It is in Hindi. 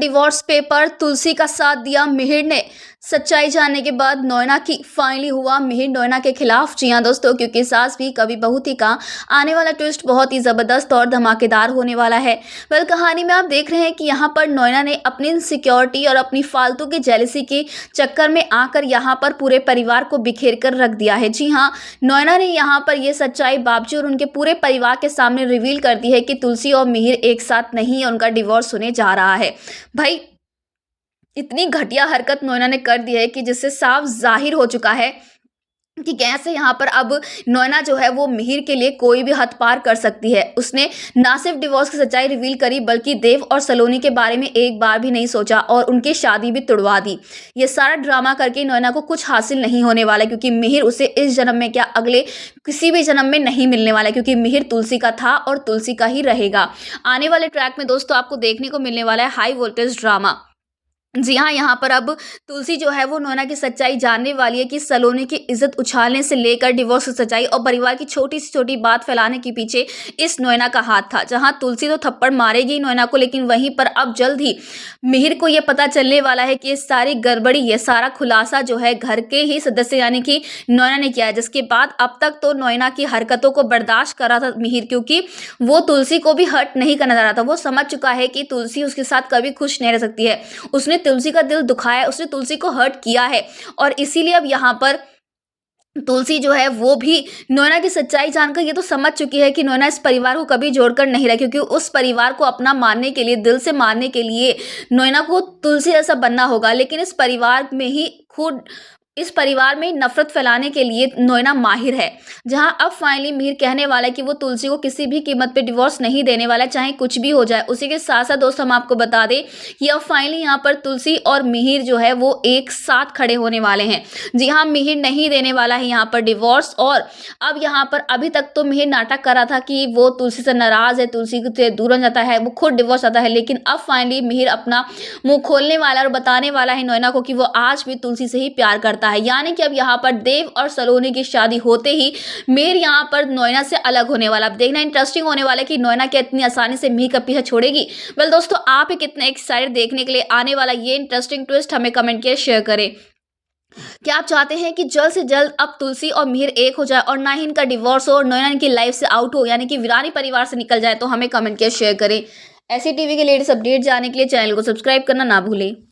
डिवोर्स पेपर तुलसी का साथ दिया मिहिर ने। सच्चाई जानने के बाद नोएना की फाइनली हुआ मिहिर नोएना के खिलाफ। जी हाँ दोस्तों, क्योंकि सास भी कभी बहू थी का आने वाला ट्विस्ट बहुत ही जबरदस्त और धमाकेदार होने वाला है। वेल, कहानी में आप देख रहे हैं कि यहाँ पर नोएना ने अपनी इनसिक्योरिटी और अपनी फालतू की जेलसी के चक्कर में आकर यहाँ पर पूरे परिवार को बिखेर कर रख दिया है। जी हाँ, नोएना ने यहाँ पर ये सच्चाई बाबजी और उनके पूरे परिवार के सामने रिवील कर दी है कि तुलसी और मिहिर एक साथ नहीं, उनका डिवोर्स होने जा रहा है। भाई, इतनी घटिया हरकत नोएना ने कर दी है कि जिससे साफ जाहिर हो चुका है कि कैसे यहाँ पर अब नोएना जो है वो मिहिर के लिए कोई भी हद पार कर सकती है। उसने ना सिर्फ डिवोर्स की सच्चाई रिवील करी बल्कि देव और सलोनी के बारे में एक बार भी नहीं सोचा और उनकी शादी भी तुड़वा दी। ये सारा ड्रामा करके नोएना को कुछ हासिल नहीं होने वाला, क्योंकि मिहिर उसे इस जन्म में क्या अगले किसी भी जन्म में नहीं मिलने वाला, क्योंकि मिहिर तुलसी का था और तुलसी का ही रहेगा। आने वाले ट्रैक में दोस्तों आपको देखने को मिलने वाला है हाई वोल्टेज ड्रामा। जी हाँ, यहाँ पर अब तुलसी जो है वो नोएना की सच्चाई जानने वाली है कि सलोनी की इज्जत उछालने से लेकर डिवोर्स की सच्चाई और परिवार की छोटी से छोटी बात फैलाने के पीछे इस नोएना का हाथ था। जहाँ तुलसी तो थप्पड़ मारेगी नोएना को, लेकिन वहीं पर अब जल्द ही मिहिर को ये पता चलने वाला है कि ये सारी गड़बड़ी, ये सारा खुलासा जो है घर के ही सदस्य यानी कि नोएना ने किया है। जिसके बाद अब तक तो नोएना की हरकतों को बर्दाश्त कर रहा था मिहिर, क्योंकि वो तुलसी को भी हर्ट नहीं करना चाह रहा था। वो समझ चुका है कि तुलसी उसके साथ कभी खुश नहीं रह सकती है। उसने तुलसी का दिल दुखाया, उसने तुलसी को हर्ट किया है और इसीलिए अब यहाँ पर तुलसी जो है वो भी नोएना की सच्चाई जानकर ये तो समझ चुकी है कि नोएना इस परिवार को कभी जोड़कर नहीं रहा, क्योंकि उस परिवार को अपना मानने के लिए, दिल से मानने के लिए नोएना को तुलसी जैसा बनना होगा। लेकिन इस परिवार में नफरत फैलाने के लिए नोएना माहिर है। जहां अब फाइनली मिहिर कहने वाला है कि वो तुलसी को किसी भी कीमत पे डिवोर्स नहीं देने वाला, चाहे कुछ भी हो जाए। उसी के साथ साथ दोस्त हम आपको बता दें कि अब फाइनली यहाँ पर तुलसी और मिहिर जो है वो एक साथ खड़े होने वाले हैं। जी हाँ, मिहिर नहीं देने वाला है यहाँ पर डिवोर्स। और अब यहाँ पर अभी तक तो मिहिर नाटक कर रहा था कि वो तुलसी से नाराज है, तुलसी से दूर हो जाता है, वो खुद डिवोर्स चाहता है। लेकिन अब फाइनली मिहिर अपना मुंह खोलने वाला और बताने वाला है नोएना को कि वो आज भी तुलसी से ही प्यार करता है। यानी कि अब यहाँ पर देव और सलोनी की शादी होते ही मिहिर यहाँ पर नोएना से अलग होने वाला। अब देखना इंटरेस्टिंग होने वाला है कि नोएना क्या इतनी आसानी से मिहिर का पीछा छोड़ेगी। वेल दोस्तों, आप ही कितने एक्साइटेड देखने के लिए आने वाला ये इंटरेस्टिंग ट्विस्ट, हमें कमेंट किए शेयर करें। क्या आप चाहते हैं कि जल्द से जल्द अब तुलसी और मिहिर एक हो जाए और ना ही इनका डिवोर्स हो और नोएना इनकी लाइफ से आउट हो, यानी कि वीरानी परिवार से निकल जाए? तो हमें कमेंट किए शेयर करें। ऐसी टीवी के लेटेस्ट अपडेट जानने के लिए चैनल को सब्सक्राइब करना ना भूलें।